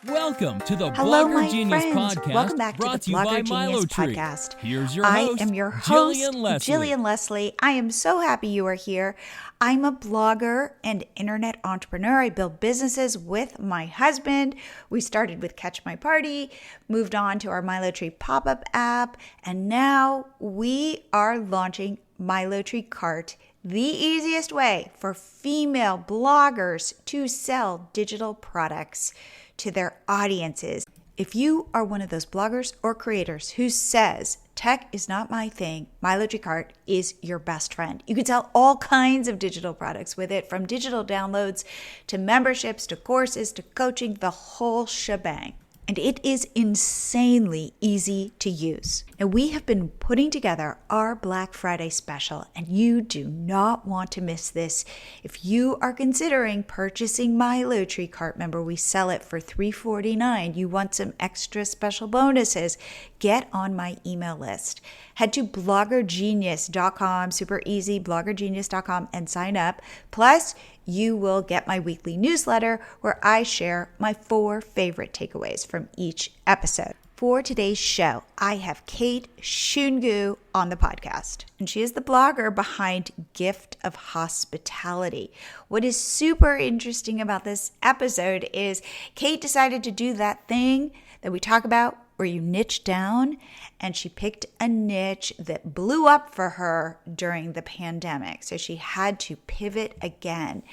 Welcome to the Hello, Blogger my Genius friends. Podcast, Welcome back to the brought to you by Blogger Genius Milo Tree. Podcast. Here's your I host, am your host, Jillian Leslie. I am so happy you are here. I'm a blogger and internet entrepreneur. I build businesses with my husband. We started with Catch My Party, moved on to our Milo Tree pop-up app, and now we are launching Milo Tree Cart, the easiest way for female bloggers to sell digital products to their audiences. If you are one of those bloggers or creators who says, tech is not my thing, Milo Tree Cart is your best friend. You can sell all kinds of digital products with it, from digital downloads to memberships to courses to coaching, the whole shebang. And it is insanely easy to use. Now, we have been putting together our Black Friday special, and you do not want to miss this. If you are considering purchasing Milo Tree Cart, remember we sell it for $3.49. You want some extra special bonuses, get on my email list. Head to bloggergenius.com, super easy, bloggergenius.com, and sign up. Plus, you will get my weekly newsletter where I share my 4 favorite takeaways from each episode. For today's show, I have Kate Shungu on the podcast, and she is the blogger behind Gift of Hospitality. What is super interesting about this episode is Kate decided to do that thing that we talk about where you niche down, and she picked a niche that blew up for her during the pandemic. So she had to pivot again.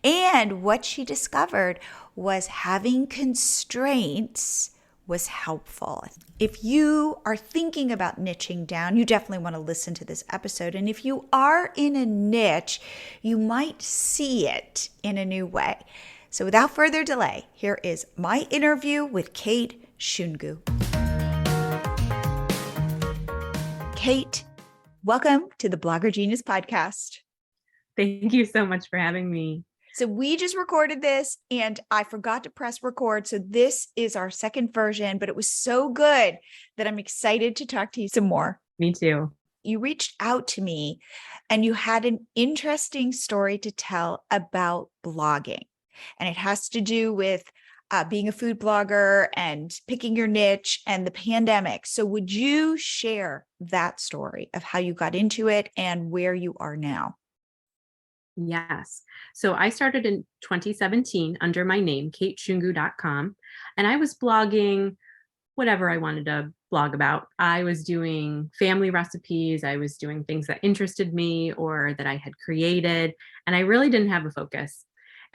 And what she discovered was having constraints was helpful. If you are thinking about niching down, you definitely want to listen to this episode. And if you are in a niche, you might see it in a new way. So without further delay, here is my interview with Kate Shungu. Kate, welcome to the Blogger Genius Podcast. Thank you so much for having me. So we just recorded this and I forgot to press record. So this is our second version, but it was so good that I'm excited to talk to you some more. Me too. You reached out to me and you had an interesting story to tell about blogging. And it has to do with being a food blogger and picking your niche and the pandemic. So would you share that story of how you got into it and where you are now? Yes. So I started in 2017 under my name, kateshungu.com, and I was blogging whatever I wanted to blog about. I was doing family recipes. I was doing things that interested me or that I had created, and I really didn't have a focus.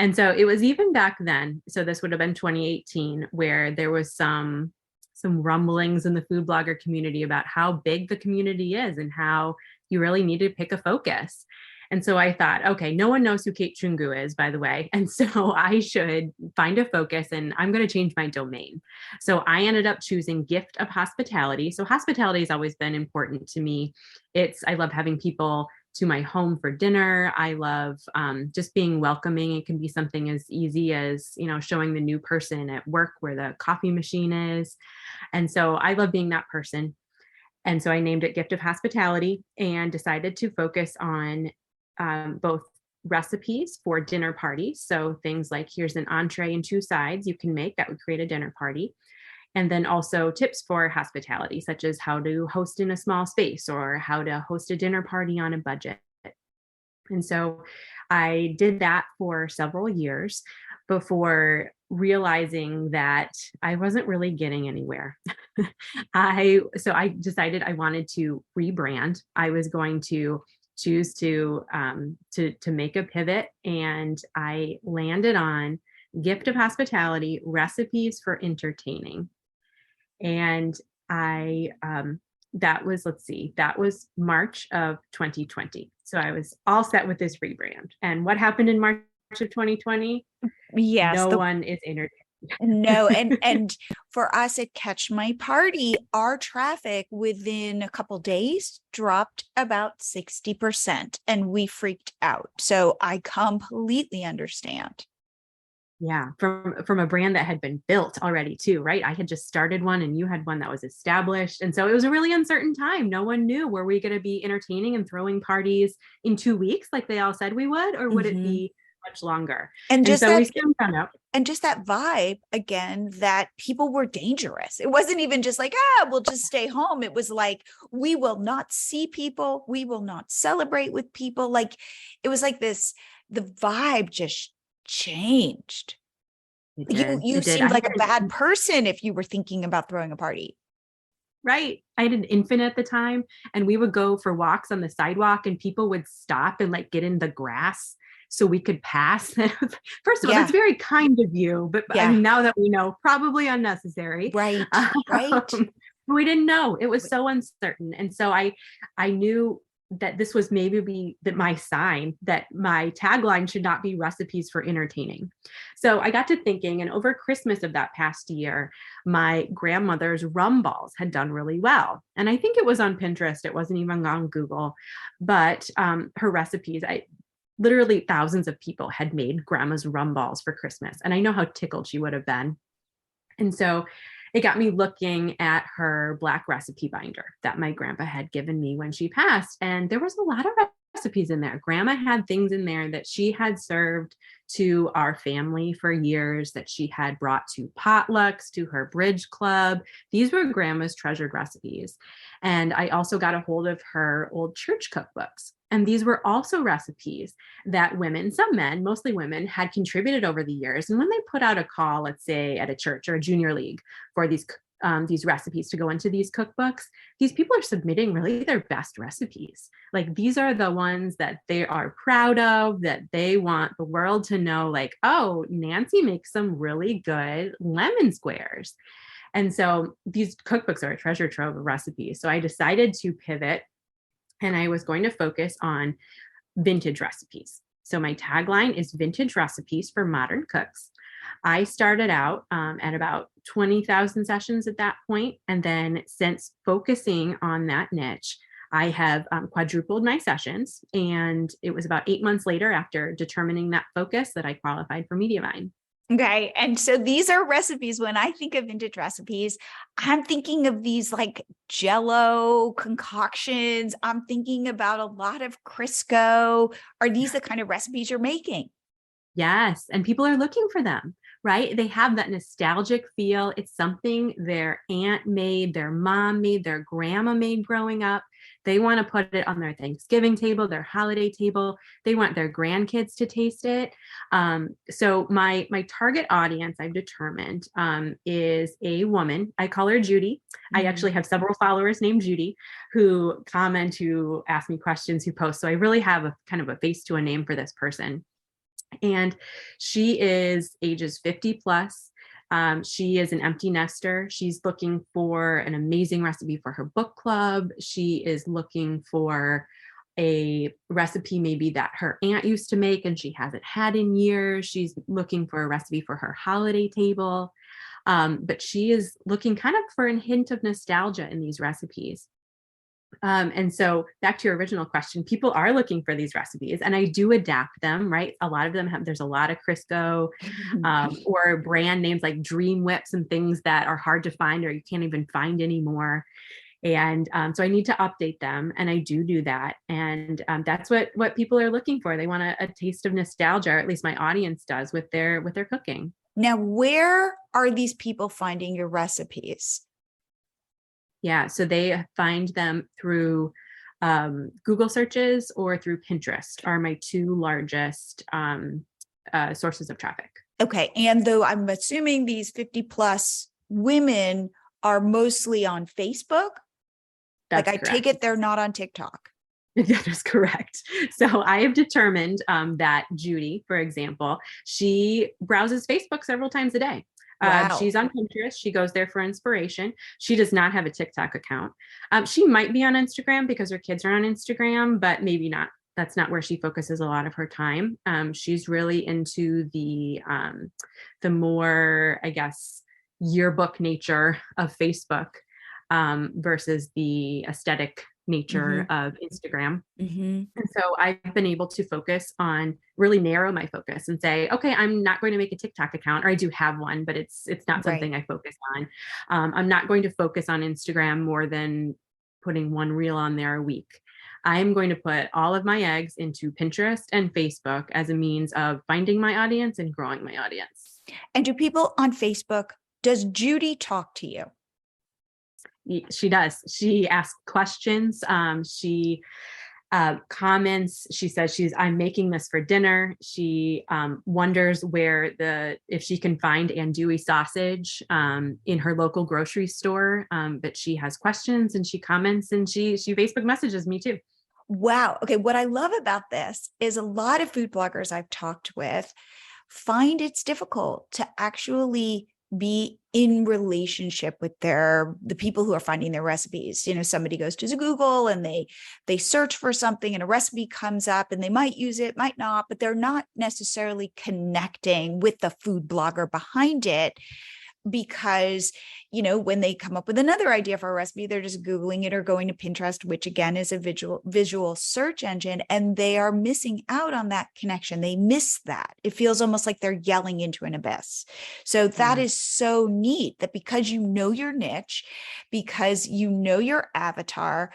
And so it was even back then, so this would have been 2018, where there was some rumblings in the food blogger community about how big the community is and how you really need to pick a focus. And so I thought, okay, no one knows who Kate Shungu is, by the way. And so I should find a focus and I'm going to change my domain. So I ended up choosing Gift of Hospitality. So hospitality has always been important to me. I love having people to my home for dinner. I love just being welcoming. It can be something as easy as, showing the new person at work where the coffee machine is. And so I love being that person. And so I named it Gift of Hospitality and decided to focus on both recipes for dinner parties. So things like, here's an entree and 2 sides you can make that would create a dinner party. And then also tips for hospitality, such as how to host in a small space or how to host a dinner party on a budget. And so I did that for several years before realizing that I wasn't really getting anywhere. So I decided I wanted to rebrand. I was going to choose to make a pivot, and I landed on Gift of Hospitality, Recipes for Entertaining. And that was March of 2020. So I was all set with this rebrand. And what happened in March of 2020? Yes. No one is entertained. No. And for us at Catch My Party, our traffic within a couple days dropped about 60% and we freaked out. So I completely understand. Yeah, from a brand that had been built already too, right? I had just started one and you had one that was established. And so it was a really uncertain time. No one knew, were we going to be entertaining and throwing parties in 2 weeks like they all said we would, or would it be much longer? And just so that, we soon found out. and just that vibe again, that people were dangerous. It wasn't even just like, we'll just stay home. It was like, we will not see people. We will not celebrate with people. Like, it was like this, the vibe just changed. It did. You It did. seemed like a bad person if you were thinking about throwing a party. Right. I had an infant at the time, and we would go for walks on the sidewalk, and people would stop and like get in the grass so we could pass. First of all, that's very kind of you, but I mean, now that we know, probably unnecessary. Right. Right. We didn't know. It was so uncertain. And so I knew that this was maybe my sign that my tagline should not be recipes for entertaining. So I got to thinking, and over Christmas of that past year, my grandmother's rum balls had done really well. And I think it was on Pinterest. It wasn't even on Google, but her recipes, literally thousands of people had made grandma's rum balls for Christmas. And I know how tickled she would have been. And so it got me looking at her Black recipe binder that my grandpa had given me when she passed. And there was a lot of recipes in there. Grandma had things in there that she had served to our family for years, that she had brought to potlucks, to her bridge club. These were grandma's treasured recipes. And I also got a hold of her old church cookbooks. And these were also recipes that women, some men, mostly women, had contributed over the years. And when they put out a call, let's say at a church or a junior league for these recipes to go into these cookbooks, these people are submitting really their best recipes. Like, these are the ones that they are proud of, that they want the world to know, like, oh, Nancy makes some really good lemon squares. And so these cookbooks are a treasure trove of recipes. So I decided to pivot, and I was going to focus on vintage recipes. So my tagline is vintage recipes for modern cooks. I started out at about 20,000 sessions at that point. And then since focusing on that niche, I have quadrupled my sessions. And it was about 8 months later, after determining that focus, that I qualified for Mediavine. Okay. And so these are recipes. When I think of vintage recipes, I'm thinking of these like Jello concoctions. I'm thinking about a lot of Crisco. Are these the kind of recipes you're making? Yes. And people are looking for them, right? They have that nostalgic feel. It's something their aunt made, their mom made, their grandma made growing up. They want to put it on their Thanksgiving table, their holiday table. They want their grandkids to taste it. So my target audience, I've determined, is a woman. I call her Judy. I actually have several followers named Judy who comment, who ask me questions, who post. So I really have a kind of a face to a name for this person. And she is ages 50 plus. She is an empty nester. She's looking for an amazing recipe for her book club. She is looking for a recipe maybe that her aunt used to make and she hasn't had in years. She's looking for a recipe for her holiday table. But she is looking kind of for a hint of nostalgia in these recipes. And so back to your original question, people are looking for these recipes, and I do adapt them, right? A lot of them there's a lot of Crisco or brand names like Dream Whips and things that are hard to find or you can't even find anymore. And so I need to update them, and I do that. And that's what people are looking for. They want a taste of nostalgia, or at least my audience does, with their cooking. Now, where are these people finding your recipes? Yeah, so they find them through Google searches or through Pinterest are my two largest sources of traffic. Okay. And though I'm assuming these 50 plus women are mostly on Facebook, That's like I take it they're not on TikTok. That is correct. So I have determined that Judy, for example, she browses Facebook several times a day. Wow. She's on Pinterest. She goes there for inspiration. She does not have a TikTok account. She might be on Instagram because her kids are on Instagram, but maybe not. That's not where she focuses a lot of her time. She's really into the more, I guess, yearbook nature of Facebook versus the aesthetic nature of Instagram. And so I've been able to focus on, really narrow my focus and say, okay, I'm not going to make a TikTok account, or I do have one, but it's not something I focus on. I'm not going to focus on Instagram more than putting one reel on there a week. I'm going to put all of my eggs into Pinterest and Facebook as a means of finding my audience and growing my audience. And do people on Facebook, does Judy talk to you? She does. She asks questions. She comments. She says I'm making this for dinner. She wonders if she can find andouille sausage in her local grocery store. But she has questions and she comments and she Facebook messages me too. Wow. Okay. What I love about this is a lot of food bloggers I've talked with find it's difficult to actually be in relationship with the people who are finding their recipes. Somebody goes to Google and they search for something and a recipe comes up and they might use it, might not, but they're not necessarily connecting with the food blogger behind it. Because, when they come up with another idea for a recipe, they're just Googling it or going to Pinterest, which again is a visual search engine, and they are missing out on that connection. They miss that. It feels almost like they're yelling into an abyss. So that is so neat that because you know your niche, because you know your avatar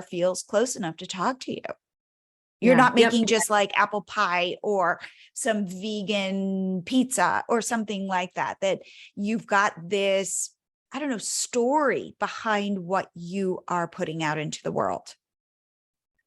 feels close enough to talk to you. You're not making just like apple pie or some vegan pizza or something like that you've got this, I don't know, story behind what you are putting out into the world.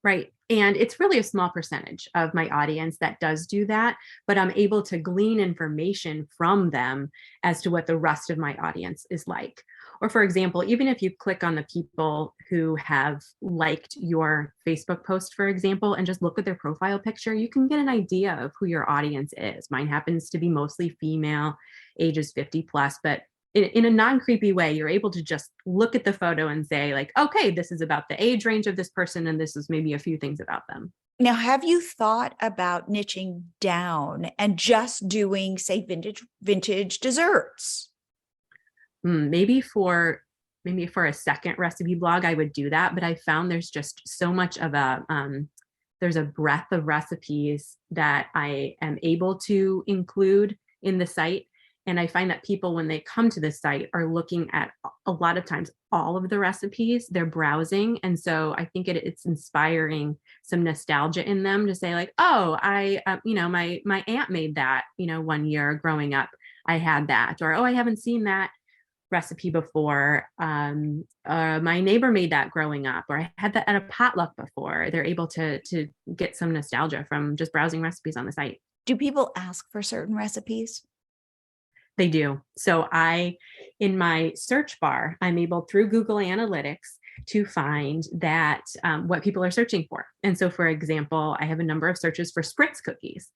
Right. And it's really a small percentage of my audience that does do that, but I'm able to glean information from them as to what the rest of my audience is like. Or for example, even if you click on the people who have liked your Facebook post, for example, and just look at their profile picture, you can get an idea of who your audience is. Mine happens to be mostly female, ages 50 plus, but in a non-creepy way, you're able to just look at the photo and say like, okay, this is about the age range of this person, and this is maybe a few things about them. Now, have you thought about niching down and just doing, say, vintage desserts? Maybe for a second recipe blog, I would do that. But I found there's just so much of there's a breadth of recipes that I am able to include in the site. And I find that people, when they come to the site, are looking at a lot of times all of the recipes, they're browsing. And so I think it's inspiring some nostalgia in them to say like, oh, my aunt made that, one year growing up, I had that, or, oh, I haven't seen that recipe before. My neighbor made that growing up, or I had that at a potluck before. They're able to get some nostalgia from just browsing recipes on the site. Do people ask for certain recipes? They do. So in my search bar, I'm able through Google Analytics to find that what people are searching for. And so, for example, I have a number of searches for Spritz cookies.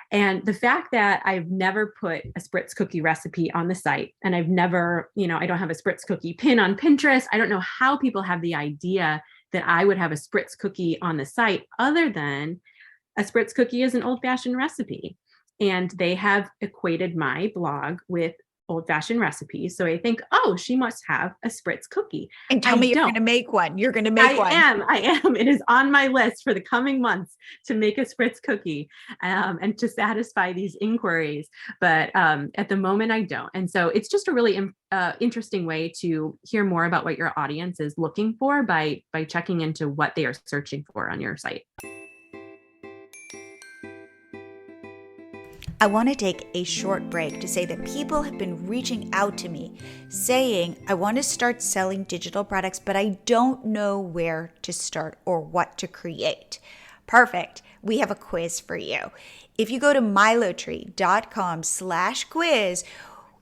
And the fact that I've never put a Spritz cookie recipe on the site, and I've never, I don't have a Spritz cookie pin on Pinterest. I don't know how people have the idea that I would have a Spritz cookie on the site, other than a Spritz cookie is an old-fashioned recipe. And they have equated my blog with old-fashioned recipes. So I think, oh, she must have a Spritz cookie. And tell me you're going to make one. You're going to make one. I am. It is on my list for the coming months to make a Spritz cookie and to satisfy these inquiries. But at the moment, I don't. And so it's just a really interesting way to hear more about what your audience is looking for by checking into what they are searching for on your site. I want to take a short break to say that people have been reaching out to me saying, I want to start selling digital products, but I don't know where to start or what to create. Perfect. We have a quiz for you. If you go to milotree.com/quiz,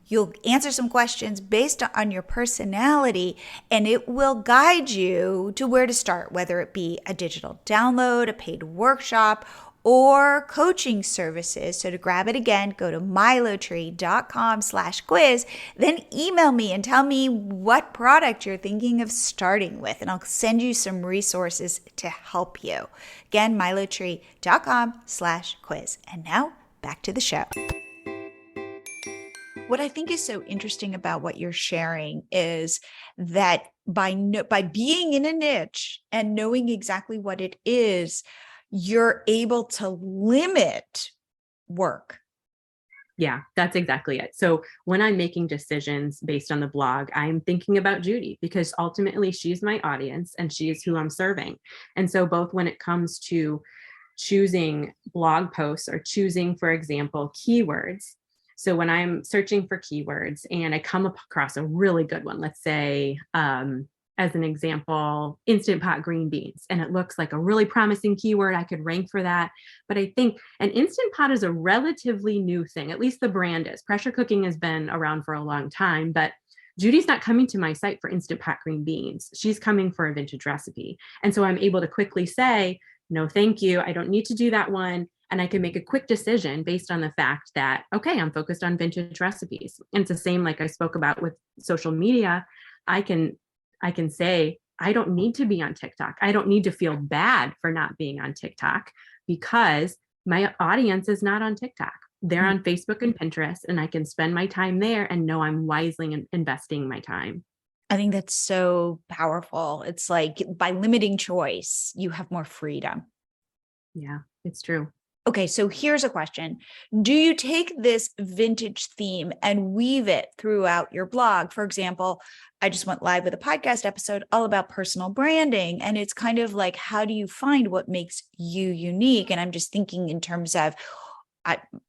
you'll answer some questions based on your personality, and it will guide you to where to start, whether it be a digital download, a paid workshop, or coaching services. So to grab it again, go to milotree.com/quiz, then email me and tell me what product you're thinking of starting with, and I'll send you some resources to help you. Again, milotree.com/quiz. And now back to the show. What I think is so interesting about what you're sharing is that by being in a niche and knowing exactly what it is, you're able to limit work. Yeah, that's exactly it. So when I'm making decisions based on the blog, I'm thinking about Judy because ultimately she's my audience and she's who I'm serving. And so both when it comes to choosing blog posts or choosing, for example, keywords. So when I'm searching for keywords and I come across a really good one, let's say, as an example, instant pot green beans, and it looks like a really promising keyword, I could rank for that. But I think an instant pot is a relatively new thing, at least the brand is. Pressure cooking has been around for a long time, but Judy's not coming to my site for instant pot green beans. She's coming for a vintage recipe. And so I'm able to quickly say, no, thank you. I don't need to do that one. And I can make a quick decision based on the fact that, okay, I'm focused on vintage recipes. And it's the same like I spoke about with social media. I can say, I don't need to be on TikTok. I don't need to feel bad for not being on TikTok because my audience is not on TikTok. They're on Facebook and Pinterest, and I can spend my time there and know I'm wisely investing my time. I think that's so powerful. It's like by limiting choice, you have more freedom. Yeah, it's true. Okay, so here's a question. Do you take this vintage theme and weave it throughout your blog? For example, I just went live with a podcast episode all about personal branding. And it's kind of like, how do you find what makes you unique? And I'm just thinking in terms of,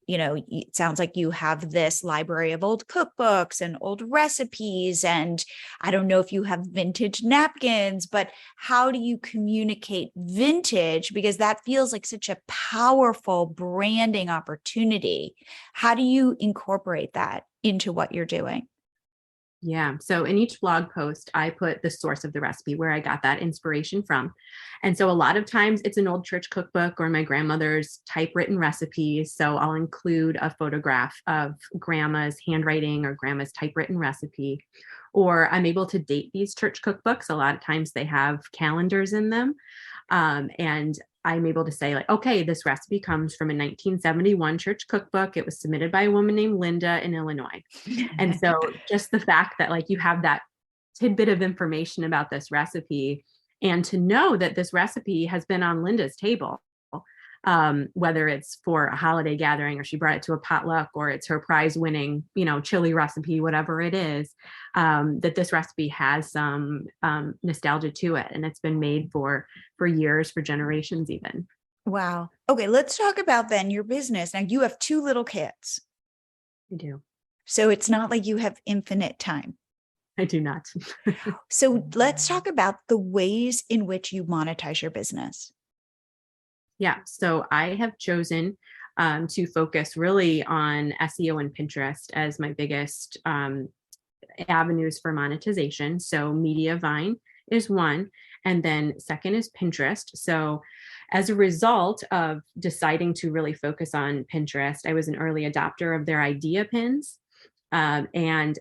it sounds like you have this library of old cookbooks and old recipes. And I don't know if you have vintage napkins, but how do you communicate vintage? Because that feels like such a powerful branding opportunity. How do you incorporate that into what you're doing? Yeah. So in each blog post, I put the source of the recipe where I got that inspiration from. And so a lot of times it's an old church cookbook or my grandmother's typewritten recipes. So I'll include a photograph of grandma's handwriting or grandma's typewritten recipe. Or I'm able to date these church cookbooks. A lot of times they have calendars in them. And I'm able to say like, okay, this recipe comes from a 1971 church cookbook. It was submitted by a woman named Linda in Illinois. And so just the fact that like you have that tidbit of information about this recipe and to know that this recipe has been on Linda's table, whether it's for a holiday gathering or she brought it to a potluck or it's her prize winning, chili recipe, whatever it is, that this recipe has some nostalgia to it. And it's been made for years, for generations even. Wow. Okay, let's talk about then your business. Now you have 2 little kids. I do. So it's not like you have infinite time. I do not. So let's talk about the ways in which you monetize your business. Yeah. So I have chosen to focus really on SEO and Pinterest as my biggest avenues for monetization. So Mediavine is one. And then second is Pinterest. So as a result of deciding to really focus on Pinterest, I was an early adopter of their idea pins. And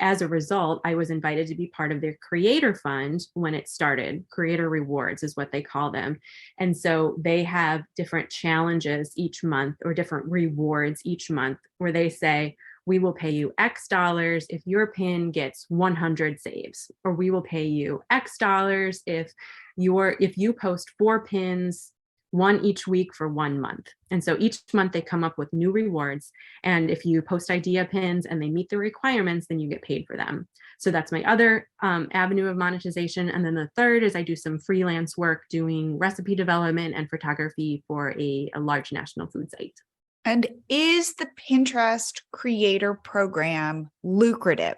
as a result, I was invited to be part of their creator fund when it started. Creator rewards is what they call them. And so they have different challenges each month or different rewards each month where they say, we will pay you X dollars if your pin gets 100 saves, or we will pay you X dollars if you post 4 pins, one each week for 1 month. And so each month they come up with new rewards. And if you post idea pins and they meet the requirements, then you get paid for them. So that's my other avenue of monetization. And then the third is I do some freelance work doing recipe development and photography for a large national food site. And is the Pinterest creator program lucrative?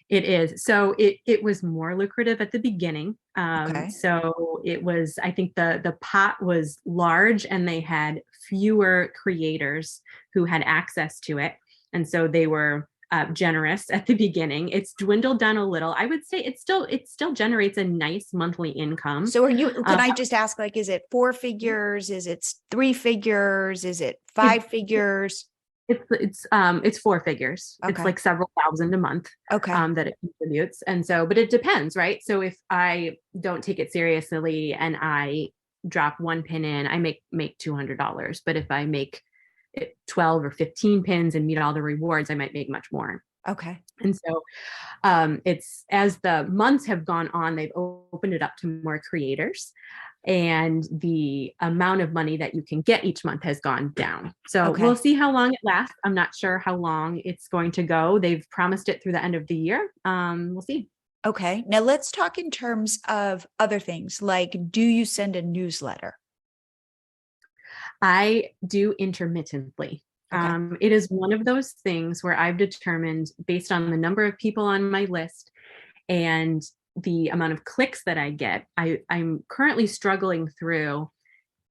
It is. So it was more lucrative at the beginning. Okay. So it was, I think the pot was large and they had fewer creators who had access to it. And so they were generous at the beginning. It's dwindled down a little. I would say it still generates a nice monthly income. So can I just ask, like, is it 4 figures? Is it 3 figures? Is it 5 figures? It's 4 figures. Okay. It's like several thousand a month. Okay. That it contributes. And so, but it depends, right? So if I don't take it seriously and I drop 1 pin in, I make $200. But if I make 12 or 15 pins and meet all the rewards, I might make much more. Okay. And so it's as the months have gone on, they've opened it up to more creators. and the amount of money that you can get each month has gone down. So Okay. we'll see how long it lasts. I'm not sure how long it's going to go. They've promised it through the end of the year. We'll see. Okay. Now let's talk in terms of other things. Like, do you send a newsletter? I do intermittently. Okay. It is one of those things where I've determined, based on the number of people on my list and the amount of clicks that I get, I'm currently struggling through,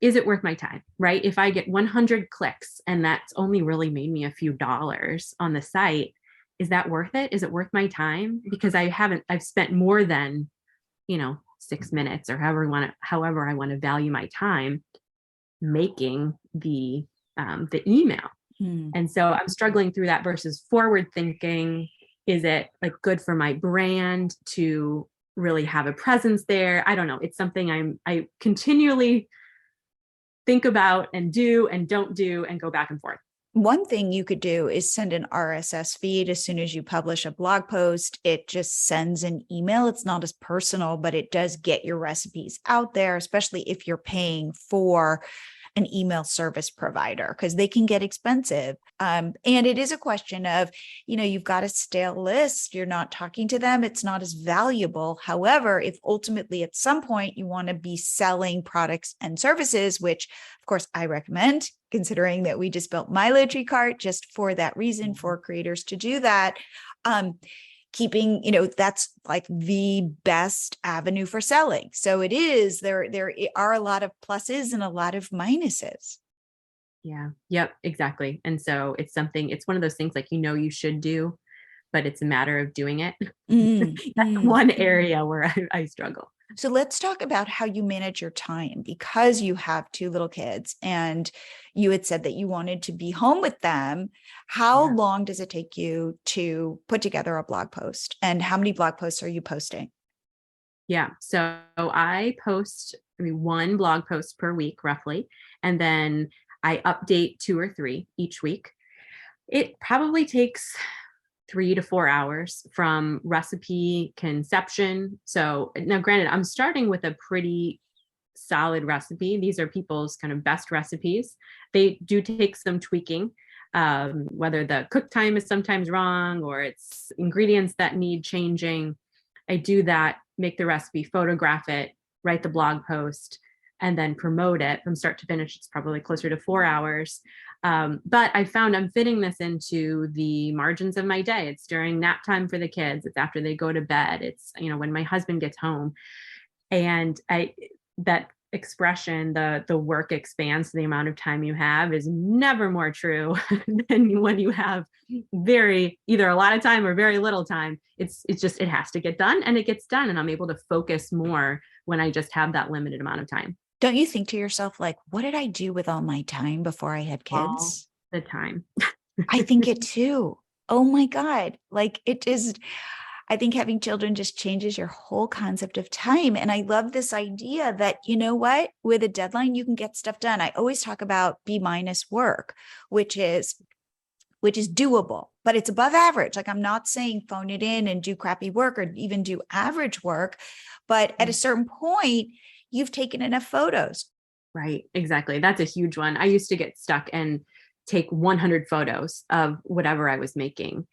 is it worth my time, right? If I get 100 clicks and that's only really made me a few dollars on the site, is that worth it? Is it worth my time? Because I've spent more than, 6 minutes or however I want to value my time making the email. And so I'm struggling through that versus forward thinking. Is it like good for my brand to really have a presence there? I don't know. It's something I continually think about and do and don't do and go back and forth. One thing you could do is send an RSS feed as soon as you publish a blog post. It just sends an email. It's not as personal, but it does get your recipes out there, especially if you're paying for an email service provider, because they can get expensive. And it is a question of, you've got a stale list. You're not talking to them. It's not as valuable. However, if ultimately at some point you want to be selling products and services, which of course I recommend, considering that we just built my Littry cart just for that reason, for creators to do that. Keeping, that's like the best avenue for selling. So it is, there are a lot of pluses and a lot of minuses. Yeah. Yep. Exactly. And so it's one of those things like, you should do, but it's a matter of doing it. That's one area where I struggle. So let's talk about how you manage your time, because you have 2 little kids and you had said that you wanted to be home with them. How long does it take you to put together a blog post, and how many blog posts are you posting? Yeah. So I post one blog post per week, roughly, and then I update 2 or 3 each week. It probably takes 3 to 4 hours from recipe conception. So now, granted, I'm starting with a pretty solid recipe. These are people's kind of best recipes. They do take some tweaking, whether the cook time is sometimes wrong or it's ingredients that need changing. I do that, make the recipe, photograph it, write the blog post, and then promote it from start to finish. It's probably closer to 4 hours. But I found I'm fitting this into the margins of my day. It's during nap time for the kids. It's after they go to bed. It's, when my husband gets home. And that expression, the work expands to the amount of time you have, is never more true than when you have either a lot of time or very little time. It's just, it has to get done, and it gets done. And I'm able to focus more when I just have that limited amount of time. Don't you think to yourself, like, what did I do with all my time before I had kids? All the time. I think it too. Oh my God. Like, it is, I think having children just changes your whole concept of time. And I love this idea that, with a deadline, you can get stuff done. I always talk about B- work, which is doable, but it's above average. Like, I'm not saying phone it in and do crappy work or even do average work, but at a certain point, you've taken enough photos. Right. Exactly. That's a huge one. I used to get stuck and take 100 photos of whatever I was making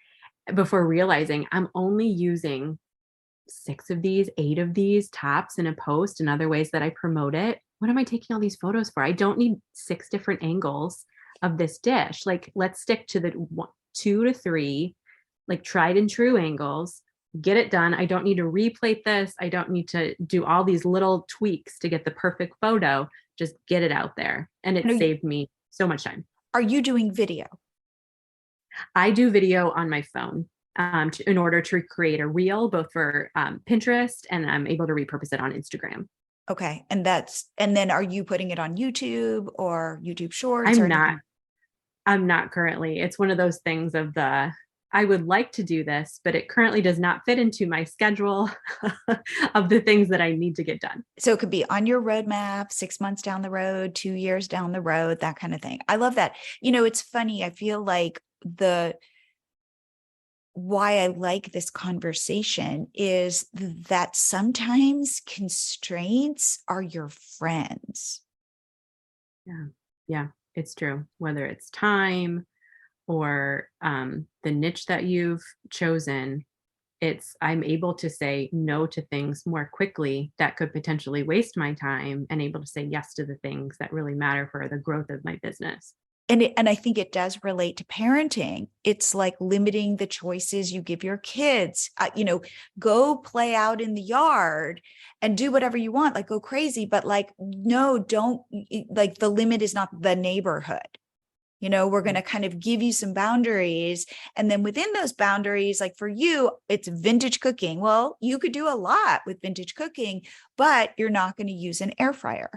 before realizing I'm only using 6 of these, 8 of these tops in a post and other ways that I promote it. What am I taking all these photos for? I don't need 6 different angles of this dish. Like, let's stick to the 2 to 3, like tried and true angles, get it done. I don't need to replate this. I don't need to do all these little tweaks to get the perfect photo. Just get it out there. And it saved me so much time. Are you doing video? I do video on my phone in order to create a reel, both for Pinterest, and I'm able to repurpose it on Instagram. Okay. And then are you putting it on YouTube or YouTube Shorts? I'm not currently. It's one of those things of I would like to do this, but it currently does not fit into my schedule of the things that I need to get done. So it could be on your roadmap, 6 months down the road, 2 years down the road, that kind of thing. I love that. It's funny. I feel like why I like this conversation is that sometimes constraints are your friends. Yeah. Yeah, it's true. Whether it's time or the niche that you've chosen, I'm able to say no to things more quickly that could potentially waste my time, and able to say yes to the things that really matter for the growth of my business. And I think it does relate to parenting. It's like limiting the choices you give your kids. Go play out in the yard and do whatever you want, like go crazy, but like, no, don't, like the limit is not the neighborhood. We're going to kind of give you some boundaries. And then within those boundaries, like for you, it's vintage cooking. Well, you could do a lot with vintage cooking, but you're not going to use an air fryer.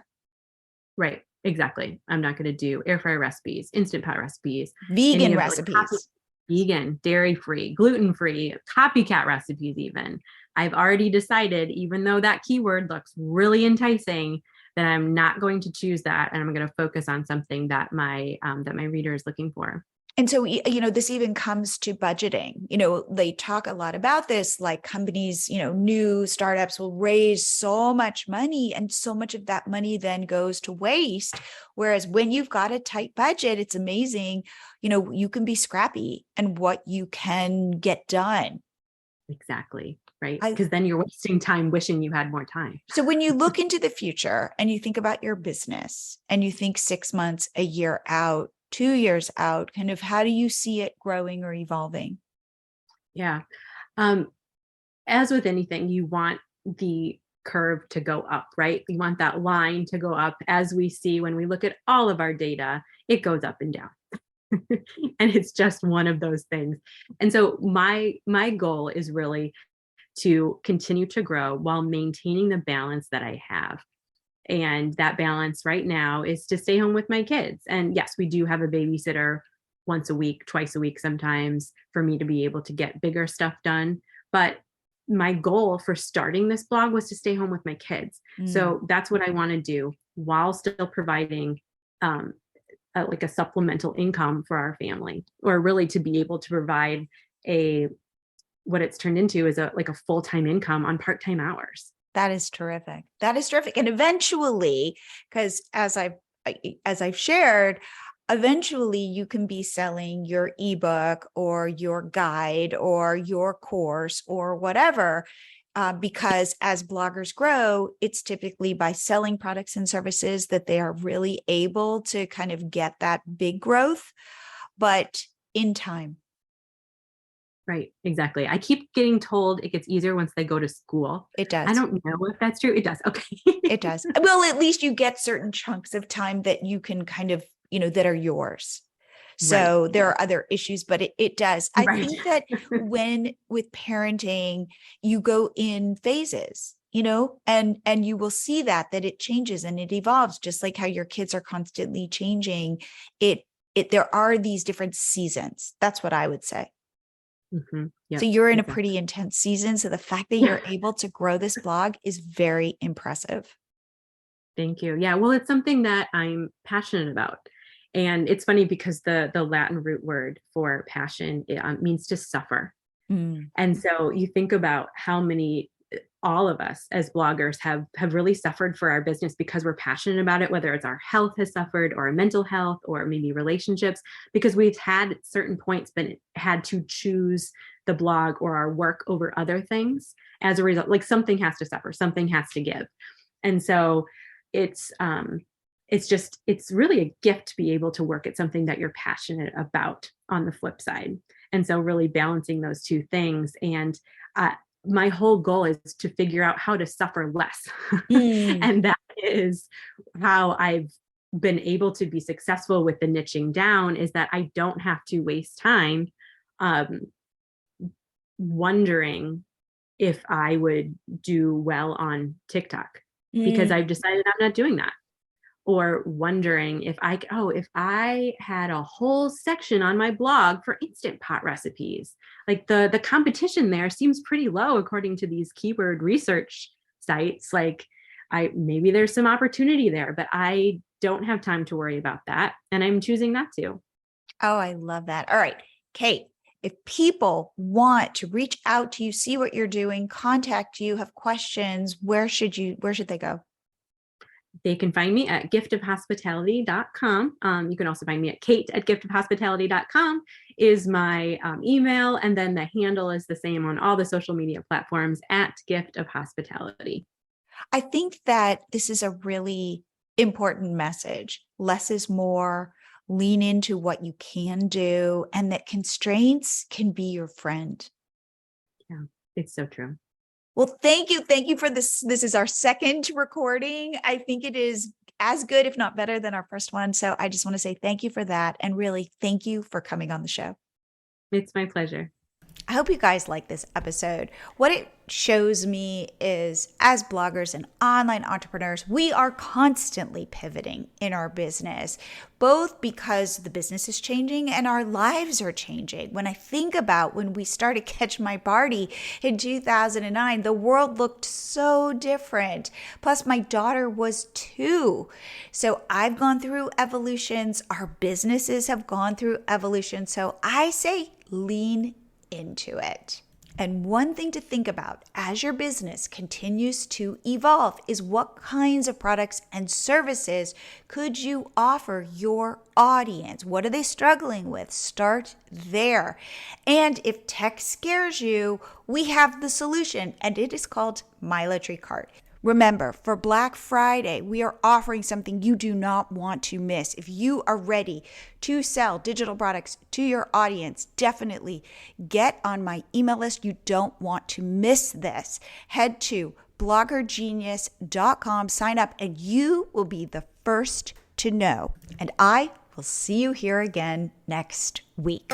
Right. Exactly. I'm not going to do air fryer recipes, instant pot recipes, Vegan recipes. Vegan, dairy-free, gluten-free, copycat recipes even. I've already decided, even though that keyword looks really enticing, that I'm not going to choose that, and I'm going to focus on something that my reader is looking for. And so, this even comes to budgeting. They talk a lot about this, like companies, new startups will raise so much money, and so much of that money then goes to waste. Whereas when you've got a tight budget, it's amazing. You can be scrappy and what you can get done. Exactly. Right. Because then you're wasting time wishing you had more time. So when you look into the future and you think about your business and you think 6 months, a year out, 2 years out, kind of how do you see it growing or evolving? Yeah. As with anything, you want the curve to go up, right? You want that line to go up. As we see when we look at all of our data, it goes up and down. And it's just one of those things. And so my goal is really to continue to grow while maintaining the balance that I have. And that balance right now is to stay home with my kids. And yes, we do have a babysitter once a week, twice a week sometimes, for me to be able to get bigger stuff done. But my goal for starting this blog was to stay home with my kids. So that's what I want to do while still providing like a supplemental income for our family, or really to be able to provide what it's turned into is a full-time income on part-time hours. That is terrific. That is terrific. And eventually, because as I've shared, eventually you can be selling your ebook or your guide or your course or whatever, because as bloggers grow, it's typically by selling products and services that they are really able to kind of get that big growth, but in time. Right, exactly. I keep getting told it gets easier once they go to school. It does. I don't know if that's true. It does. Okay. It does. Well, at least you get certain chunks of time that you can kind of, that are yours. So there are other issues, but it does. I think that with parenting, you go in phases, and you will see that it changes and it evolves, just like how your kids are constantly changing. There are these different seasons. That's what I would say. Mm-hmm. Yep, so you're in a pretty intense season. So the fact that you're able to grow this blog is very impressive. Thank you. Yeah. Well, it's something that I'm passionate about. And it's funny because the Latin root word for passion means to suffer. And so you think about how many, all of us as bloggers have really suffered for our business because we're passionate about it, whether it's our health has suffered or our mental health or maybe relationships, because we've had at certain points been had to choose the blog or our work over other things. As a result, like something has to suffer, something has to give. And so it's really a gift to be able to work at something that you're passionate about on the flip side. And so really balancing those two things. And my whole goal is to figure out how to suffer less. And that is how I've been able to be successful with the niching down, is that I don't have to waste time wondering if I would do well on TikTok, because I've decided I'm not doing that. Or wondering if I had a whole section on my blog for Instant Pot recipes. Like the competition there seems pretty low according to these keyword research sites. Like maybe there's some opportunity there, but I don't have time to worry about that. And I'm choosing not to. Oh, I love that. All right, Kate, If people want to reach out to you, see what you're doing, contact you, have questions, where should they go? They can find me at giftofhospitality.com. You can also find me at kate@giftofhospitality.com is my email. And then the handle is the same on all the social media platforms at Gift of Hospitality. I think that this is a really important message. Less is more. Lean into what you can do, and that constraints can be your friend. Yeah, it's so true. Well, thank you. Thank you for this. This is our second recording. I think it is as good, if not better, than our first one. So I just want to say thank you for that. And really, thank you for coming on the show. It's my pleasure. I hope you guys like this episode. What it shows me is, as bloggers and online entrepreneurs, we are constantly pivoting in our business, both because the business is changing and our lives are changing. When I think about when we started Catch My Party in 2009, the world looked so different. Plus, my daughter was 2. So I've gone through evolutions. Our businesses have gone through evolution. So I say lean into it. And one thing to think about as your business continues to evolve is what kinds of products and services could you offer your audience? What are they struggling with? Start there. And if tech scares you, we have the solution, and it is called MiloTree Cart. Remember, for Black Friday, we are offering something you do not want to miss. If you are ready to sell digital products to your audience, definitely get on my email list. You don't want to miss this. Head to bloggergenius.com, sign up, and you will be the first to know. And I will see you here again next week.